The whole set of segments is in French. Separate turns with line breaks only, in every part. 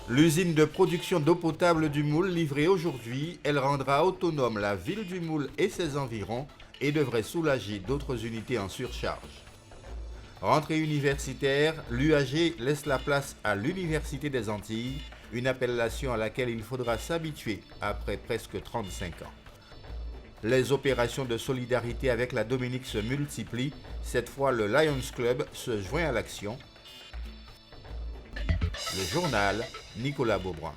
L'usine de production d'eau potable du Moule livrée aujourd'hui, elle rendra autonome la ville du Moule et ses environs et devrait soulager d'autres unités en surcharge. Rentrée universitaire, l'UAG laisse la place à l'Université des Antilles, une appellation à laquelle il faudra s'habituer après presque 35 ans. Les opérations de solidarité avec la Dominique se multiplient. Cette fois, le Lions Club se joint à l'action. Le journal, Nicolas Beaubrun.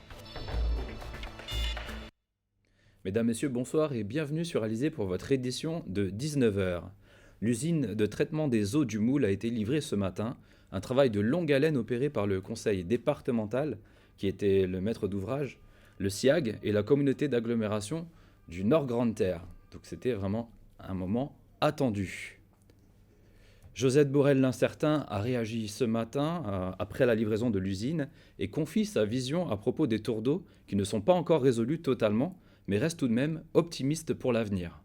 Mesdames, Messieurs, bonsoir et bienvenue sur Alizé pour votre édition de 19 heures. L'usine de traitement des eaux du Moule a été livrée ce matin, un travail de longue haleine opéré par le conseil départemental, qui était le maître d'ouvrage, le SIAG et la communauté d'agglomération du Nord Grande-Terre. Donc c'était vraiment un moment attendu. Josette Borel-Lincertin a réagi ce matin après la livraison de l'usine et confie sa vision à propos des tours d'eau qui ne sont pas encore résolus totalement, mais reste tout de même optimiste pour l'avenir.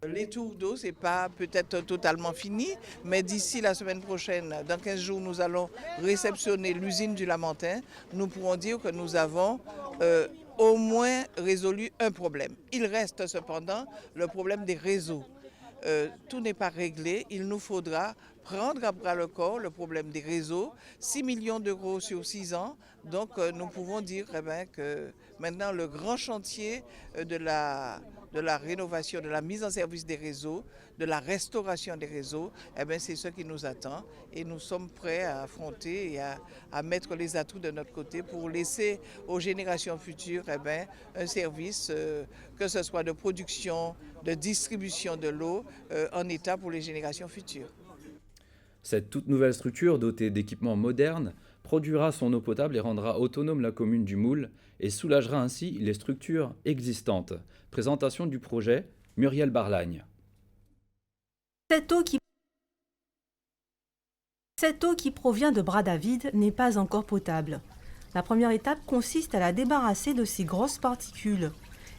Les tours d'eau, ce n'est pas peut-être totalement fini, mais d'ici la semaine prochaine, dans 15 jours, nous allons réceptionner l'usine du Lamentin. Nous pourrons dire que nous avons au moins résolu un problème. Il reste cependant le problème des réseaux. Tout n'est pas réglé, il nous faudra prendre à bras le corps le problème des réseaux, 6 millions d'euros sur 6 ans. Donc nous pouvons dire que maintenant le grand chantier de la rénovation, de la mise en service des réseaux, de la restauration des réseaux, c'est ce qui nous attend et nous sommes prêts à affronter et à mettre les atouts de notre côté pour laisser aux générations futures un service, que ce soit de production, de distribution de l'eau en état pour les générations futures.
Cette toute nouvelle structure, dotée d'équipements modernes, produira son eau potable et rendra autonome la commune du Moule et soulagera ainsi les structures existantes. Présentation du projet, Muriel Barlagne.
Cette eau qui provient de Bras-David n'est pas encore potable. La première étape consiste à la débarrasser de ces grosses particules.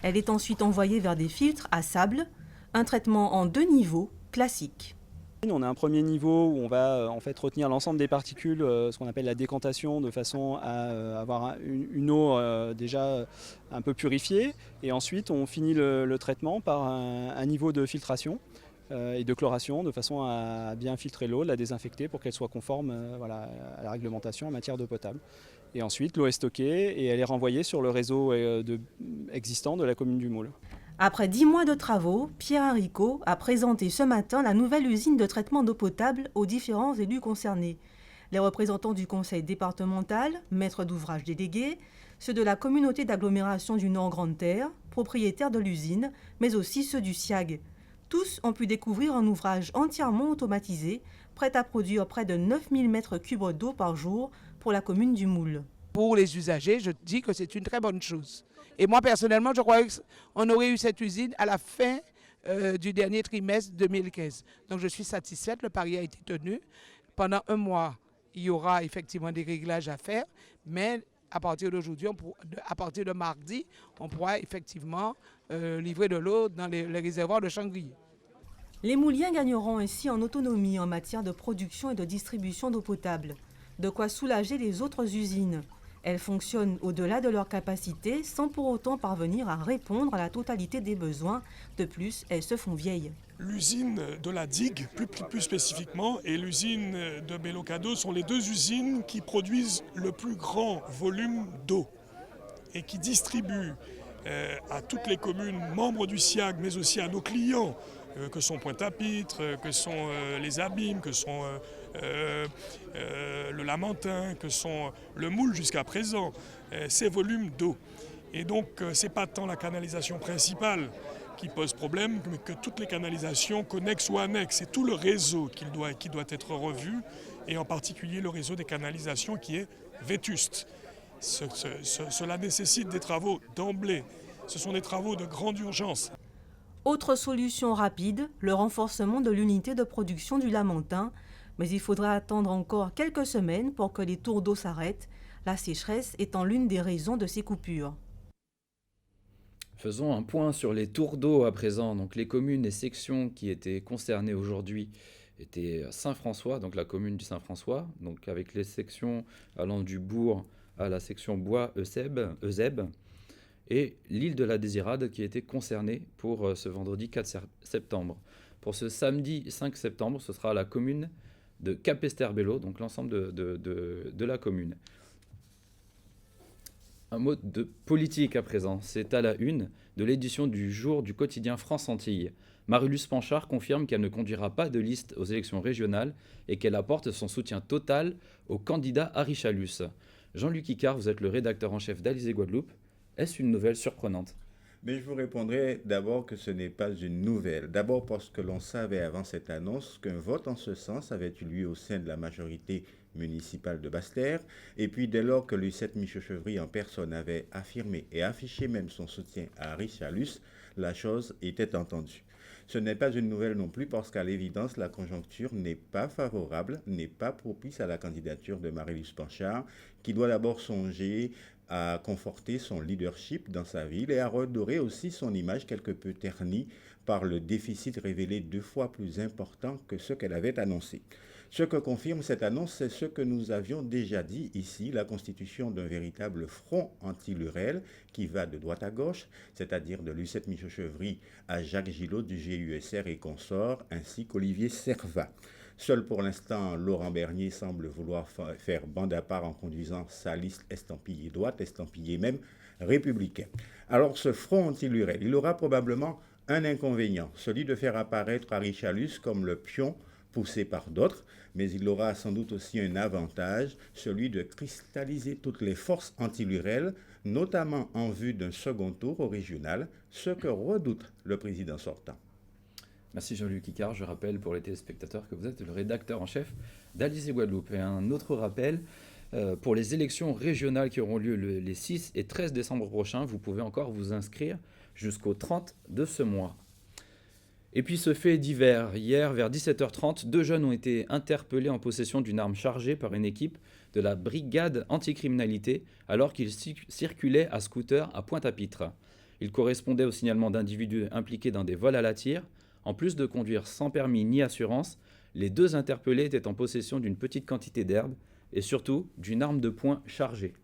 Elle est ensuite envoyée vers des filtres à sable, un traitement en 2 niveaux, classique.
On a un premier niveau où on va en fait retenir l'ensemble des particules, ce qu'on appelle la décantation, de façon à avoir une eau déjà un peu purifiée. Et ensuite, on finit le traitement par un niveau de filtration et de chloration, de façon à bien filtrer l'eau, la désinfecter pour qu'elle soit conforme à la réglementation en matière d'eau potable. Et ensuite, l'eau est stockée et elle est renvoyée sur le réseau existant de la commune du Moule.
Après 10 mois de travaux, Pierre Haricot a présenté ce matin la nouvelle usine de traitement d'eau potable aux différents élus concernés. Les représentants du conseil départemental, maîtres d'ouvrage délégués, ceux de la communauté d'agglomération du Nord Grande-Terre, propriétaires de l'usine, mais aussi ceux du SIAG. Tous ont pu découvrir un ouvrage entièrement automatisé, prêt à produire près de 9000 mètres cubes d'eau par jour pour la commune du Moule.
Pour les usagers, je dis que c'est une très bonne chose. Et moi, personnellement, je crois qu'on aurait eu cette usine à la fin du dernier trimestre 2015. Donc, je suis satisfaite, le pari a été tenu. Pendant un mois, il y aura effectivement des réglages à faire, mais à partir d'aujourd'hui, à partir de mardi, on pourra effectivement livrer de l'eau dans les réservoirs de Changrier.
Les Mouliens gagneront ainsi en autonomie en matière de production et de distribution d'eau potable. De quoi soulager les autres usines. Elles fonctionnent au-delà de leur capacité sans pour autant parvenir à répondre à la totalité des besoins. De plus, elles se font vieilles.
L'usine de la digue, plus spécifiquement, et l'usine de Bellocado sont les 2 usines qui produisent le plus grand volume d'eau et qui distribuent à toutes les communes membres du SIAG, mais aussi à nos clients, que sont Pointe-à-Pitre, que sont les Abîmes, que sont le Lamentin, que sont le Moule jusqu'à présent, ces volumes d'eau. Et donc ce n'est pas tant la canalisation principale qui pose problème, mais que toutes les canalisations connexes ou annexes. C'est tout le réseau qui doit être revu, et en particulier le réseau des canalisations qui est vétuste. Cela nécessite des travaux d'emblée. Ce sont des travaux de grande urgence.
Autre solution rapide, le renforcement de l'unité de production du Lamentin. Mais il faudra attendre encore quelques semaines pour que les tours d'eau s'arrêtent, la sécheresse étant l'une des raisons de ces coupures.
Faisons un point sur les tours d'eau à présent. Donc les communes et sections qui étaient concernées aujourd'hui étaient Saint-François, donc la commune du Saint-François, donc avec les sections allant du bourg à la section bois Eusèbe et l'île de la Désirade qui a été concernée pour ce vendredi 4 septembre. Pour ce samedi 5 septembre, ce sera la commune de Capesterbello, donc l'ensemble de la commune. Un mot de politique à présent. C'est à la une de l'édition du jour du quotidien France Antilles. Marie-Luce Panchard confirme qu'elle ne conduira pas de liste aux élections régionales et qu'elle apporte son soutien total au candidat Harry Chalus. Jean-Luc Icard, vous êtes le rédacteur en chef d'Alizé Guadeloupe. Est-ce une nouvelle surprenante ?
Mais je vous répondrai d'abord que ce n'est pas une nouvelle. D'abord parce que l'on savait avant cette annonce qu'un vote en ce sens avait eu lieu au sein de la majorité municipale de Basse-Terre. Et puis dès lors que Lucette Michaud-Chevry en personne avait affirmé et affiché même son soutien à Harry Chalus, la chose était entendue. Ce n'est pas une nouvelle non plus parce qu'à l'évidence, la conjoncture n'est pas favorable, n'est pas propice à la candidature de Marie-Luce Panchard, qui doit d'abord songer à conforter son leadership dans sa ville et à redorer aussi son image quelque peu ternie par le déficit révélé 2 fois plus important que ce qu'elle avait annoncé. Ce que confirme cette annonce, c'est ce que nous avions déjà dit ici, la constitution d'un véritable front anti-Lurel qui va de droite à gauche, c'est-à-dire de Lucette Michaud-Chevry à Jacques Gillot du GUSR et consorts, ainsi qu'Olivier Servat. Seul pour l'instant, Laurent Bernier semble vouloir faire bande à part en conduisant sa liste estampillée droite, estampillée même républicain. Alors ce front anti-Lurel, il aura probablement un inconvénient, celui de faire apparaître Harry Chalus comme le pion poussé par d'autres, mais il aura sans doute aussi un avantage, celui de cristalliser toutes les forces anti-Lurel, notamment en vue d'un second tour au régional, ce que redoute le président sortant.
Merci Jean-Luc Icard. Je rappelle pour les téléspectateurs que vous êtes le rédacteur en chef d'Alizé Guadeloupe. Et un autre rappel, pour les élections régionales qui auront lieu les 6 et 13 décembre prochains, vous pouvez encore vous inscrire jusqu'au 30 de ce mois. Et puis ce fait divers, hier vers 17h30, 2 jeunes ont été interpellés en possession d'une arme chargée par une équipe de la brigade anticriminalité alors qu'ils circulaient à scooter à Pointe-à-Pitre. Ils correspondaient au signalement d'individus impliqués dans des vols à la tire. En plus de conduire sans permis ni assurance, les 2 interpellés étaient en possession d'une petite quantité d'herbe et surtout d'une arme de poing chargée.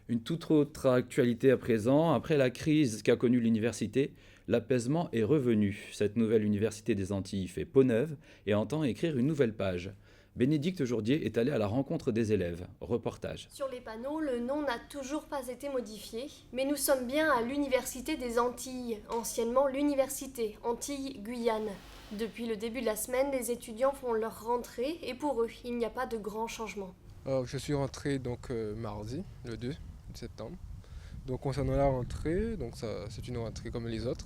Une toute autre actualité à présent, après la crise qu'a connue l'université, l'apaisement est revenu. Cette nouvelle université des Antilles fait peau neuve et entend écrire une nouvelle page. Bénédicte Jourdier est allée à la rencontre des élèves. Reportage.
Sur les panneaux, le nom n'a toujours pas été modifié, mais nous sommes bien à l'Université des Antilles, anciennement l'Université Antilles-Guyane. Depuis le début de la semaine, les étudiants font leur rentrée et pour eux, il n'y a pas de grand changement.
Je suis rentré donc mardi, le 2 septembre. Donc concernant la rentrée, donc c'est une rentrée comme les autres.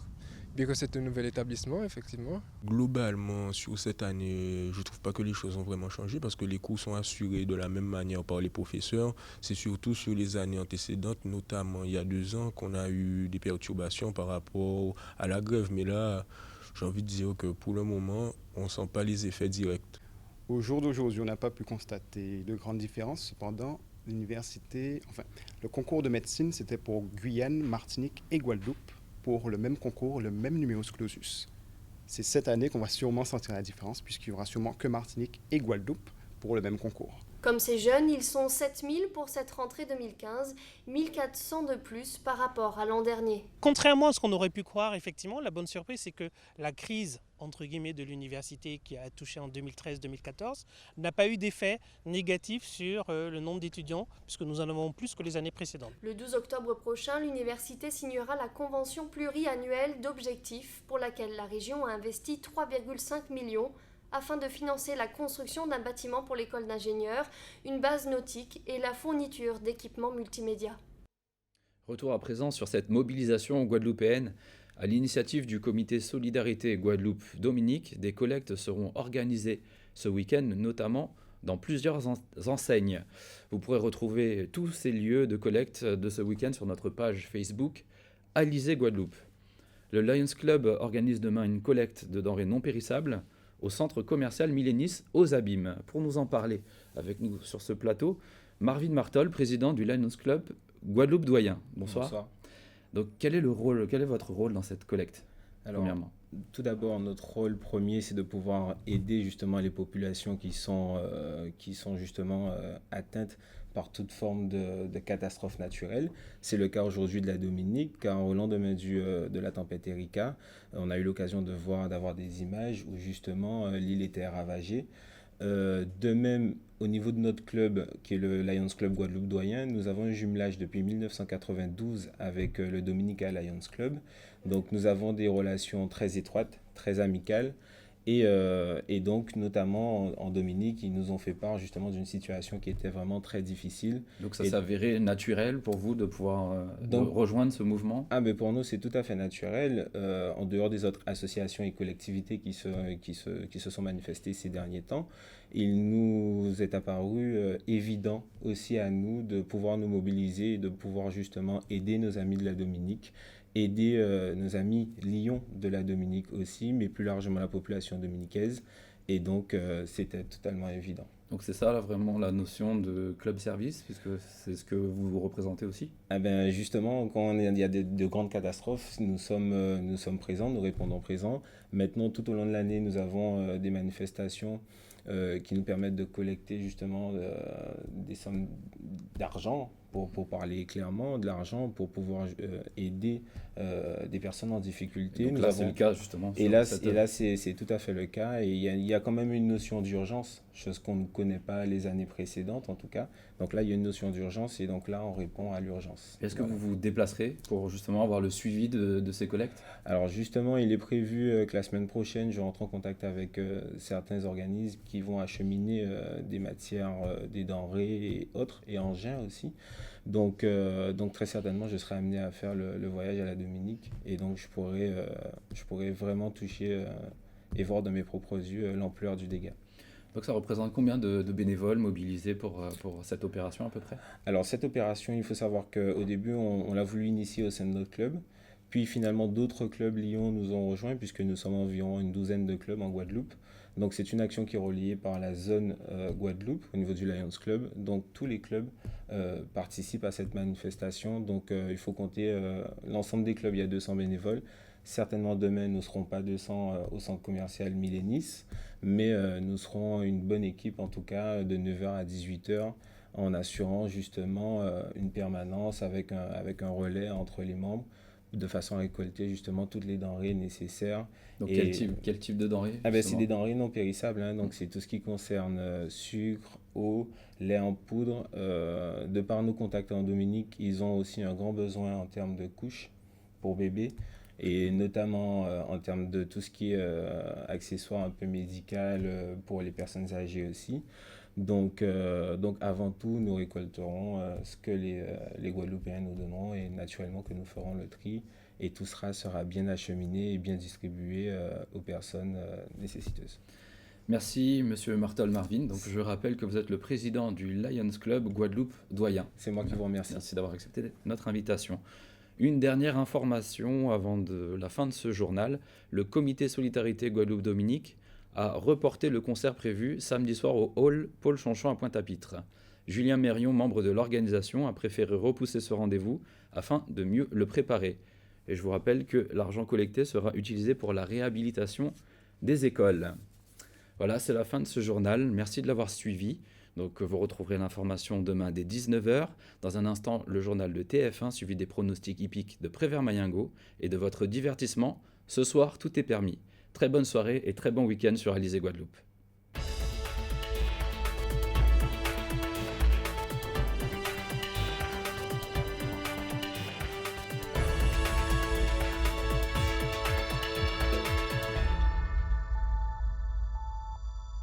Bien que c'est un nouvel établissement, effectivement.
Globalement, sur cette année, je ne trouve pas que les choses ont vraiment changé parce que les cours sont assurés de la même manière par les professeurs. C'est surtout sur les années antécédentes, notamment il y a 2 ans, qu'on a eu des perturbations par rapport à la grève. Mais là, j'ai envie de dire que pour le moment, on ne sent pas les effets directs.
Au jour d'aujourd'hui, on n'a pas pu constater de grandes différences. Cependant, le concours de médecine, c'était pour Guyane, Martinique et Guadeloupe. Pour le même concours, le même numerus clausus. C'est cette année qu'on va sûrement sentir la différence, puisqu'il n'y aura sûrement que Martinique et Guadeloupe pour le même concours.
Comme ces jeunes, ils sont 7000 pour cette rentrée 2015, 1400 de plus par rapport à l'an dernier.
Contrairement à ce qu'on aurait pu croire, effectivement, la bonne surprise, c'est que la crise, entre guillemets, de l'université qui a touché en 2013-2014 n'a pas eu d'effet négatif sur le nombre d'étudiants, puisque nous en avons plus que les années précédentes.
Le 12 octobre prochain, l'université signera la convention pluriannuelle d'objectifs pour laquelle la région a investi 3,5 millions afin de financer la construction d'un bâtiment pour l'école d'ingénieurs, une base nautique et la fourniture d'équipements multimédia.
Retour à présent sur cette mobilisation guadeloupéenne. À l'initiative du comité Solidarité Guadeloupe Dominique, des collectes seront organisées ce week-end, notamment dans plusieurs enseignes. Vous pourrez retrouver tous ces lieux de collecte de ce week-end sur notre page Facebook Alizé Guadeloupe. Le Lions Club organise demain une collecte de denrées non périssables au centre commercial Millénis aux Abîmes. Pour nous en parler avec nous sur ce plateau, Marvin Martol, président du Lions Club Guadeloupe Doyen. Bonsoir.
Bonsoir.
Donc quel est votre rôle dans cette collecte?
Alors,
premièrement,
tout d'abord, notre rôle premier, c'est de pouvoir aider justement les populations qui sont justement atteintes par toute forme de catastrophe naturelle. C'est le cas aujourd'hui de la Dominique, car au lendemain de la tempête Erika, on a eu l'occasion d'avoir des images où justement l'île était ravagée. De même, au niveau de notre club, qui est le Lions Club Guadeloupe Doyen, nous avons un jumelage depuis 1992 avec le Dominica Lions Club. Donc nous avons des relations très étroites, très amicales. Et donc, notamment en Dominique, ils nous ont fait part justement d'une situation qui était vraiment très difficile.
Donc ça s'avérait naturel pour vous de pouvoir de rejoindre ce mouvement?
Mais pour nous, c'est tout à fait naturel. En dehors des autres associations et collectivités qui se sont manifestées ces derniers temps, il nous est apparu évident aussi à nous de pouvoir nous mobiliser et de pouvoir justement aider nos amis de la Dominique, aider nos amis Lions de la Dominique aussi, mais plus largement la population dominicaise. Et donc, c'était totalement évident.
Donc c'est ça là, vraiment la notion de club service, puisque c'est ce que vous représentez aussi?
Justement, quand il y a de grandes catastrophes, nous sommes présents, nous répondons présents. Maintenant, tout au long de l'année, nous avons des manifestations qui nous permettent de collecter justement des sommes d'argent, pour parler clairement, de l'argent pour pouvoir aider des personnes en difficulté.
Donc là, c'est le cas justement.
Et là, c'est tout à fait le cas. Et il y a quand même une notion d'urgence, chose qu'on ne connaît pas les années précédentes en tout cas. Donc là, il y a une notion d'urgence et donc là, on répond à l'urgence.
Est-ce que vous vous déplacerez pour justement avoir le suivi de ces collectes?
Alors justement, il est prévu que la semaine prochaine, je rentre en contact avec certains organismes qui vont acheminer des matières, des denrées et autres, et engins aussi. Donc très certainement, je serai amené à faire le voyage à la Dominique et donc je pourrais vraiment toucher et voir de mes propres yeux l'ampleur du dégât.
Donc ça représente combien de bénévoles mobilisés pour cette opération à peu près?
Alors cette opération, il faut savoir qu'au début, on l'a voulu initier au sein de notre club. Puis finalement, d'autres clubs Lyon nous ont rejoints puisque nous sommes environ une douzaine de clubs en Guadeloupe. Donc c'est une action qui est reliée par la zone Guadeloupe au niveau du Lions Club. Donc tous les clubs participent à cette manifestation. Donc il faut compter l'ensemble des clubs, il y a 200 bénévoles. Certainement demain, nous ne serons pas 200 au centre commercial Millénis, mais nous serons une bonne équipe en tout cas de 9h à 18h en assurant justement une permanence avec un relais entre les membres de façon à récolter justement toutes les denrées nécessaires.
Donc quel type de denrées?
C'est des denrées non périssables, donc c'est tout ce qui concerne sucre, eau, lait en poudre. De par nos contacts en Dominique, ils ont aussi un grand besoin en termes de couches pour bébés et notamment en termes de tout ce qui est accessoires un peu médical pour les personnes âgées aussi. Donc avant tout, nous récolterons ce que les Guadeloupéens nous donneront et naturellement que nous ferons le tri et tout sera bien acheminé et bien distribué aux personnes nécessiteuses.
Merci Monsieur Martol Marvin. Donc je rappelle que vous êtes le président du Lions Club Guadeloupe Doyen.
C'est moi qui vous remercie.
Merci d'avoir accepté notre invitation. Une dernière information avant la fin de ce journal. Le comité Solidarité Guadeloupe-Dominique a reporté le concert prévu samedi soir au hall Paul Chonchon à Pointe-à-Pitre. Julien Mérion, membre de l'organisation, a préféré repousser ce rendez-vous afin de mieux le préparer. Et je vous rappelle que l'argent collecté sera utilisé pour la réhabilitation des écoles. Voilà, c'est la fin de ce journal. Merci de l'avoir suivi. Donc vous retrouverez l'information demain dès 19h. Dans un instant, le journal de TF1 suivi des pronostics hippiques de Prévert-Mayengo et de votre divertissement. Ce soir, tout est permis. Très bonne soirée et très bon week-end sur Alizé Guadeloupe.